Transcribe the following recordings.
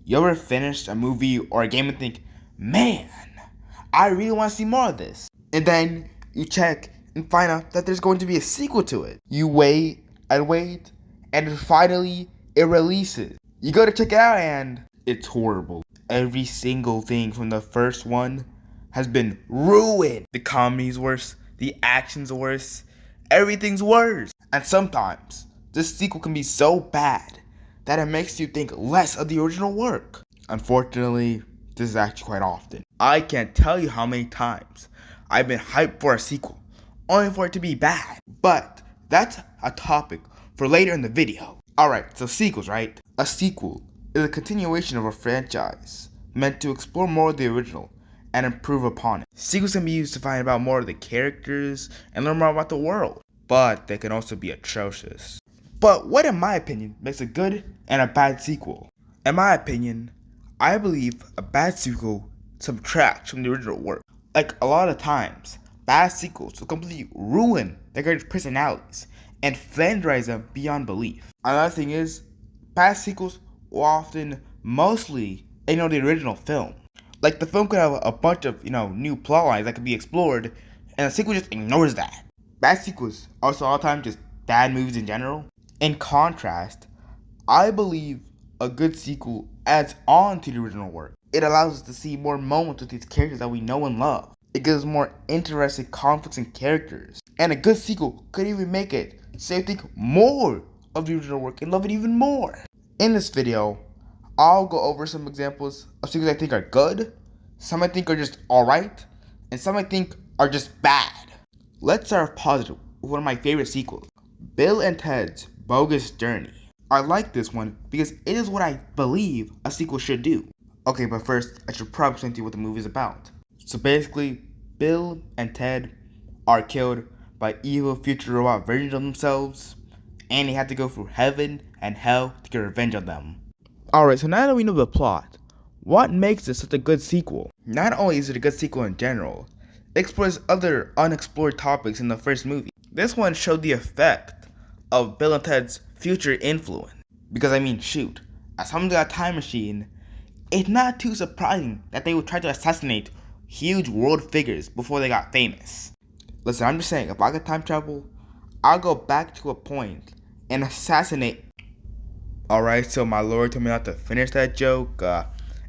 You ever finished a movie or a game and think, man, I really want to see more of this? And then you check and find out that there's going to be a sequel to it. You wait and wait, and finally it releases. You go to check it out and it's horrible. Every single thing from the first one has been ruined. The comedy's worse, the action's worse, everything's worse. And sometimes this sequel can be so bad that it makes you think less of the original work. Unfortunately, this is actually quite often. I can't tell you how many times I've been hyped for a sequel, only for it to be bad. But that's a topic for later in the video. Alright, so sequels, right? A sequel is a continuation of a franchise meant to explore more of the original and improve upon it. Sequels can be used to find out more of the characters and learn more about the world, but they can also be atrocious. But what, in my opinion, makes a good and a bad sequel? In my opinion, I believe a bad sequel subtracts from the original work. Like, a lot of times, bad sequels will completely ruin the characters' personalities and flanderize them beyond belief. Another thing is, bad sequels will often mostly ignore the original film. Like, the film could have a bunch of, new plot lines that could be explored, and the sequel just ignores that. Bad sequels are also all the time just bad movies in general. In contrast, I believe a good sequel adds on to the original work. It allows us to see more moments with these characters that we know and love. It gives more interesting conflicts and characters. And a good sequel could even make it so you think more of the original work and love it even more. In this video, I'll go over some examples of sequels I think are good, some I think are just alright, and some I think are just bad. Let's start off positive with one of my favorite sequels, Bill and Ted's Bogus Journey. I like this one because it is what I believe a sequel should do. Okay, but first, I should probably explain to you what the movie is about. So basically, Bill and Ted are killed by evil future robot versions of themselves, and they have to go through heaven and hell to get revenge on them. Alright, so now that we know the plot, what makes this such a good sequel? Not only is it a good sequel in general, it explores other unexplored topics in the first movie. This one showed the effect of Bill and Ted's future influence. Because shoot, as someone got a time machine, it's not too surprising that they would try to assassinate huge world figures before they got famous. Listen, I'm just saying, if I could time travel, I'll go back to a point and assassinate. Alright, so my lord told me not to finish that joke.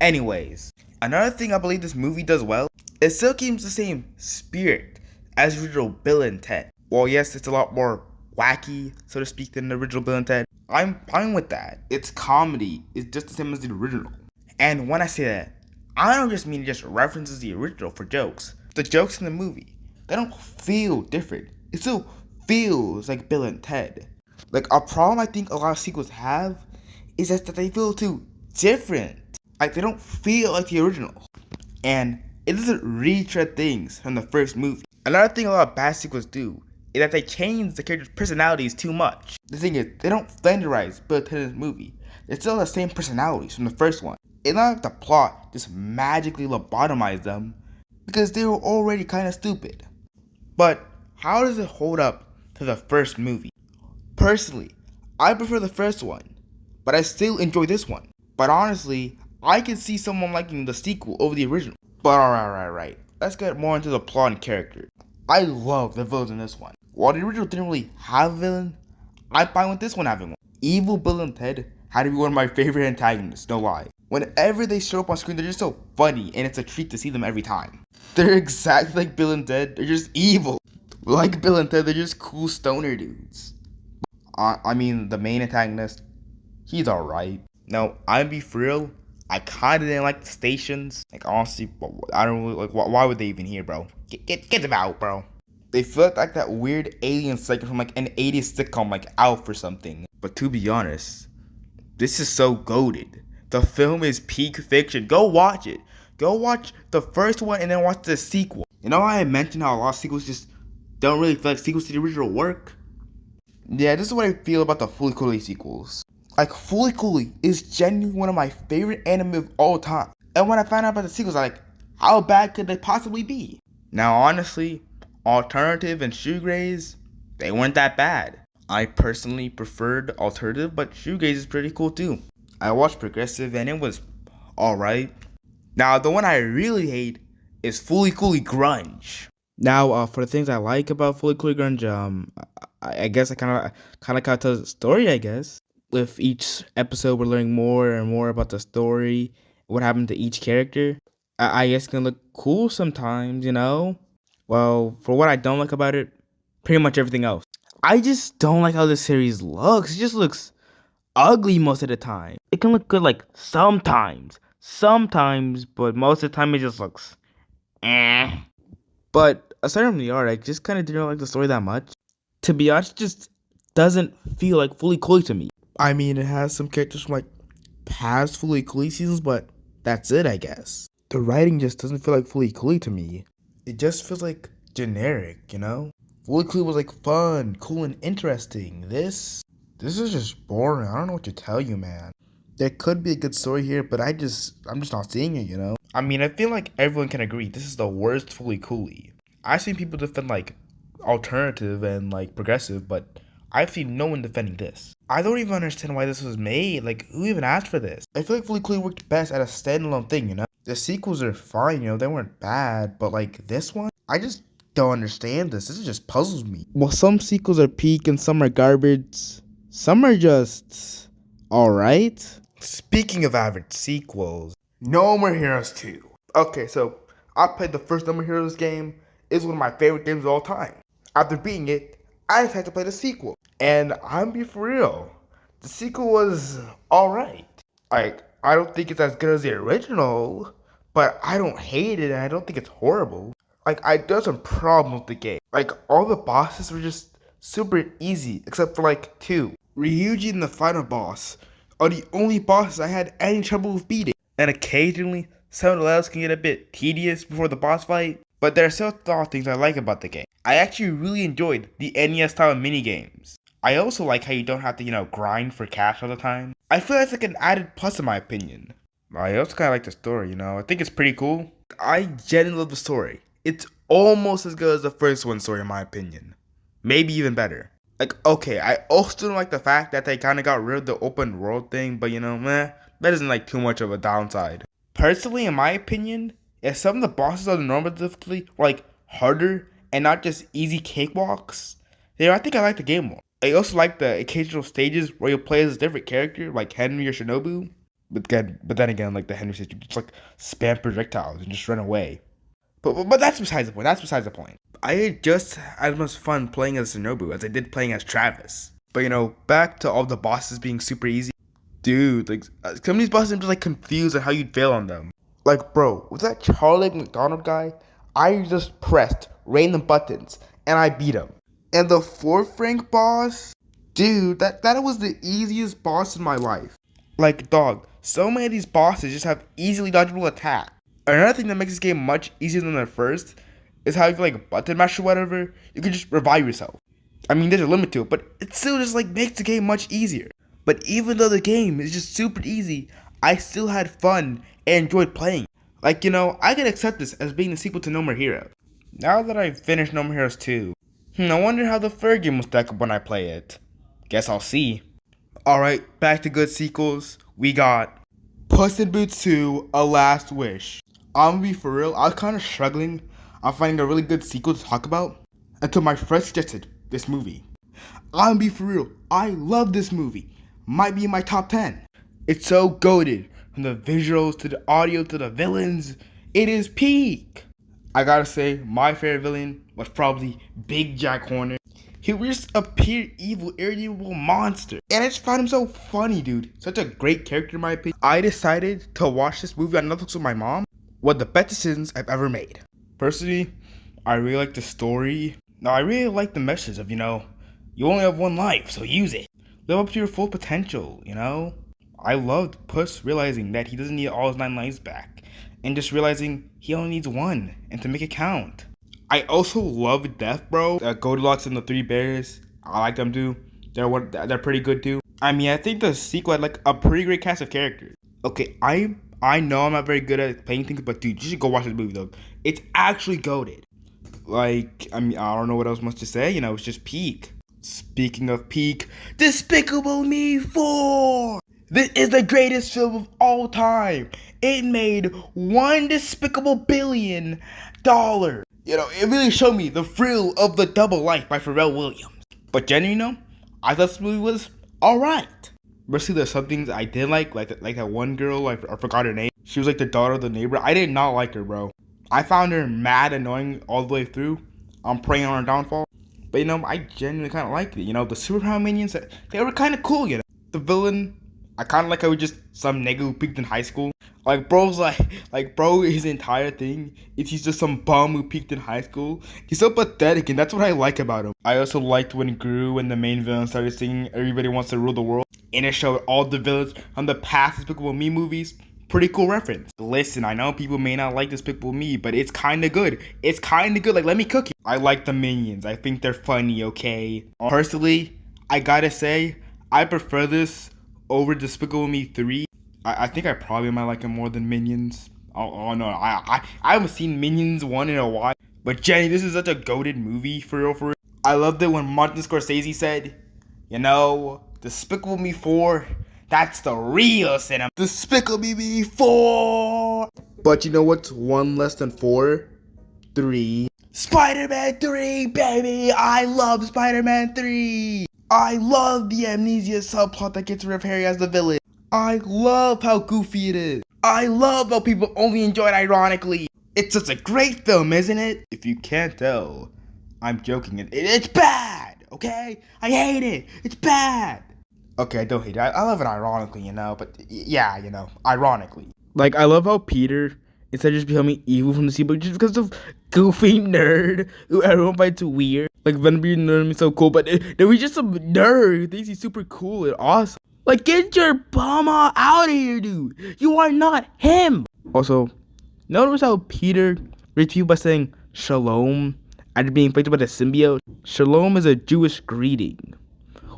Anyways, another thing I believe this movie does well, it still keeps the same spirit as the original Bill and Ted. Well, yes, it's a lot more wacky, so to speak, than the original Bill and Ted. I'm fine with that. Its comedy is just the same as the original. And when I say that, I don't just mean it just references the original for jokes. The jokes in the movie, they don't feel different. It still feels like Bill and Ted. Like, a problem I think a lot of sequels have is that they feel too different. Like, they don't feel like the original. And it doesn't retread things from the first movie. Another thing a lot of bad sequels do is that they change the characters' personalities too much. The thing is, they don't flanderize Bill and Ted's movie. They still have the same personalities from the first one. It's not like the plot just magically lobotomized them, because they were already kind of stupid. But how does it hold up to the first movie? Personally, I prefer the first one, but I still enjoy this one. But honestly, I can see someone liking the sequel over the original. But alright, let's get more into the plot and character. I love the villains in this one. While the original didn't really have a villain, I'm fine with this one having one. Evil Bill and Ted had to be one of my favorite antagonists, no lie. Whenever they show up on screen, they're just so funny, and it's a treat to see them every time. They're exactly like Bill and Ted, they're just evil. Like Bill and Ted, they're just cool stoner dudes. The main antagonist, he's alright. No, I'm be for real, I kinda didn't like the stations. Like, honestly, I don't really, why would they even here, bro? Get them out, bro. They felt like that weird alien segment from an 80s sitcom like Alf or something. But to be honest, this is so goated. The film is peak fiction. Go watch it. Go watch the first one and then watch the sequel. You know how I mentioned how a lot of sequels just don't really feel like sequels to the original work? Yeah, this is what I feel about the Fooly Cooly sequels. Like, Fooly Cooly is genuinely one of my favorite anime of all time. And when I found out about the sequels, I'm like, how bad could they possibly be? Now, honestly, Alternative and Shoegaze, they weren't that bad. I personally preferred Alternative, but Shoegaze is pretty cool too. I watched Progressive and it was alright. Now, the one I really hate is Fully Cooley Grunge. Now, for the things I like about Fully Cooley Grunge, I guess I kind of tell the story. I guess with each episode, we're learning more and more about the story, what happened to each character. I guess it can look cool sometimes, you know. Well, for what I don't like about it, pretty much everything else. I just don't like how this series looks. It just looks ugly most of the time. It can look good like sometimes, but most of the time it just looks eh. But aside from the art, I just kind of didn't like the story that much. To be honest, it just doesn't feel like Fully Cooley to me. I mean, it has some characters from like past Fully Cooley seasons, but that's it, I guess. The writing just doesn't feel like Fully Cooley to me. It just feels like generic, you know? Fully Cooley was like fun, cool, and interesting. This is just boring. I don't know what to tell you, man. There could be a good story here, but I'm just not seeing it, you know? I mean, I feel like everyone can agree this is the worst Fully Cooley. I've seen people defend like alternative and like progressive, but I've seen no one defending this. I don't even understand why this was made. Like, who even asked for this? I feel like Fully Cooley worked best at a standalone thing, you know? The sequels are fine, you know, they weren't bad, but like this one, I just don't understand this. This just puzzles me. Well, some sequels are peak and some are garbage. Some are just alright. Speaking of average sequels, No More Heroes 2. Okay, so I played the first No More Heroes game. It's one of my favorite games of all time. After beating it, I decided to play the sequel. And I'm being for real. The sequel was alright. Like, I don't think it's as good as the original, but I don't hate it and I don't think it's horrible. Like, I do have some problems with the game. Like, all the bosses were just super easy, except for like 2. Ryuji and the final boss are the only bosses I had any trouble with beating. And occasionally, some of the levels can get a bit tedious before the boss fight, but there are still a lot of things I like about the game. I actually really enjoyed the NES style minigames. I also like how you don't have to, you know, grind for cash all the time. I feel that's like an added plus in my opinion. I also kind of like the story, you know. I think it's pretty cool. I genuinely love the story. It's almost as good as the first one's story in my opinion. Maybe even better. Like, okay, I also don't like the fact that they kind of got rid of the open world thing, but you know, that isn't like too much of a downside. Personally, in my opinion, if some of the bosses on the normal difficulty were like harder and not just easy cakewalks, then I think I like the game more. I also like the occasional stages where you play as a different character, like Henry or Shinobu. But then again, like the Henry stage, you just like spam projectiles and just run away. But that's besides the point. That's besides the point. I had just as much fun playing as Shinobu as I did playing as Travis. But you know, back to all the bosses being super easy. Dude, like some of these bosses I'm just like confused on how you'd fail on them. Like, bro, with that Charlie McDonald guy, I just pressed random buttons and I beat him. And the 4th rank boss, dude, that was the easiest boss in my life. Like, dog, so many of these bosses just have easily dodgeable attack. Another thing that makes this game much easier than the first is how if you like button mash or whatever, you can just revive yourself. I mean, there's a limit to it, but it still just like makes the game much easier. But even though the game is just super easy, I still had fun and enjoyed playing. Like, you know, I can accept this as being the sequel to No More Heroes. Now that I've finished No More Heroes 2, I wonder how the third game will stack up when I play it. Guess I'll see. Alright, back to good sequels. We got Puss in Boots 2, A Last Wish. I'm gonna be for real, I was kind of struggling on finding a really good sequel to talk about until my friend suggested this movie. I'm gonna be for real, I love this movie. Might be in my top 10. It's so goated, from the visuals to the audio to the villains. It is peak. I gotta say, my favorite villain was probably Big Jack Horner. He was just a pure evil, irredeemable monster. And I just found him so funny, dude. Such a great character in my opinion. I decided to watch this movie on Netflix with my mom. One of the best decisions I've ever made. Personally, I really like the story. Now, I really like the message of, you know, you only have one life, so use it. Live up to your full potential, you know? I loved Puss realizing that he doesn't need all his 9 lives back. And just realizing he only needs 1, and to make it count. I also love Death Bro. Goldilocks and the 3 Bears. I like them too. They're pretty good too. I mean, I think the sequel had like a pretty great cast of characters. Okay, I know I'm not very good at playing things, but dude, you should go watch this movie though. It's actually goated. Like, I mean, I don't know what else much to say. You know, it's just peak. Speaking of peak, Despicable Me 4. This is the greatest film of all time. It made $1 despicable billion. You know, it really showed me the thrill of the double life by Pharrell Williams. But Jenny, you know, I thought this movie was alright. Mostly there's some things I did like that one girl, I forgot her name. She was like the daughter of the neighbor. I did not like her, bro. I found her mad annoying all the way through. I'm praying on her downfall. But you know, I genuinely kind of liked it. You know, the superpower minions, they were kind of cool, you know. The villain, I kind of like how he was just some nigga who peaked in high school. Like, bro's bro, his entire thing is he's just some bum who peaked in high school. He's so pathetic, and that's what I like about him. I also liked when Gru and the main villain started singing Everybody Wants to Rule the World. And it showed all the villains from the past Despicable Me movies. Pretty cool reference. Listen, I know people may not like Despicable Me, but it's kind of good. It's kind of good. Like, let me cook you. I like the minions. I think they're funny, okay? Personally, I gotta say, I prefer this over Despicable Me 3. I think I probably might like it more than Minions. Oh no, I haven't seen Minions 1 in a while. But Jenny, this is such a goated movie, for real. I loved it when Martin Scorsese said, you know, Despicable Me 4, that's the real cinema. Despicable Me 4! But you know what's one less than 4? 3. Spider-Man 3, baby! I love Spider-Man 3! I love the amnesia subplot that gets rid of Harry as the villain. I love how goofy it is. I love how people only enjoy it ironically. It's such a great film, isn't it? If you can't tell, I'm joking. It's bad, okay? I hate it. It's bad. Okay, I don't hate it. I love it ironically, you know, but yeah, you know, ironically. Like, I love how Peter, instead of just becoming evil from the sea, but just because of goofy nerd who everyone finds weird. Like, Venom being nerd is so cool, but no, he's just some nerd who thinks he's super cool and awesome. Like, get your bum out of here, dude. You are not him. Also, notice how Peter greets people by saying shalom after being infected by the symbiote. Shalom is a Jewish greeting.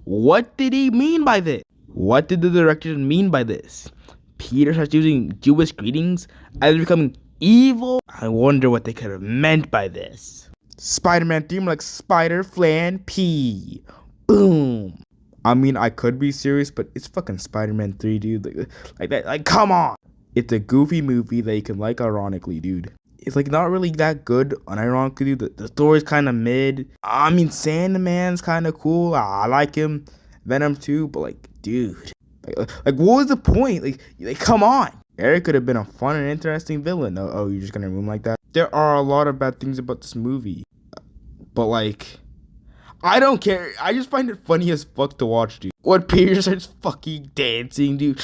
What did he mean by this? What did the directors mean by this? Peter starts using Jewish greetings as becoming evil? I wonder what they could have meant by this. Spider-Man theme like Spider Flan P. Boom. I mean, I could be serious, but it's fucking Spider-Man 3, dude. Like that, like, come on. It's a goofy movie that you can like ironically, dude. It's like not really that good unironically, dude. The story's kind of mid. I mean, Sandman's kind of cool. I like him. Venom too, but like, dude. Like, what was the point? Like, come on. Eric could have been a fun and interesting villain. Oh, you're just gonna remove him like that? There are a lot of bad things about this movie. But like, I don't care. I just find it funny as fuck to watch, dude. When Peter starts fucking dancing, dude.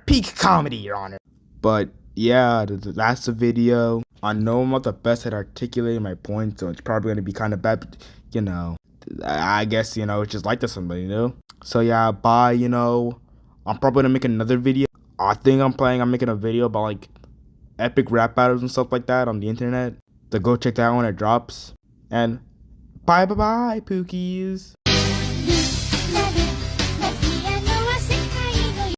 Peak comedy, Your Honor. But yeah, that's the video. I know I'm not the best at articulating my points, so it's probably gonna be kind of bad. But, you know, I guess, you know, it's just like to somebody, you know. So yeah, bye. You know, I'm probably gonna make another video. I think I'm planning on making a video about like epic rap battles and stuff like that on the internet. So go check that out when it drops. And bye, Pookies.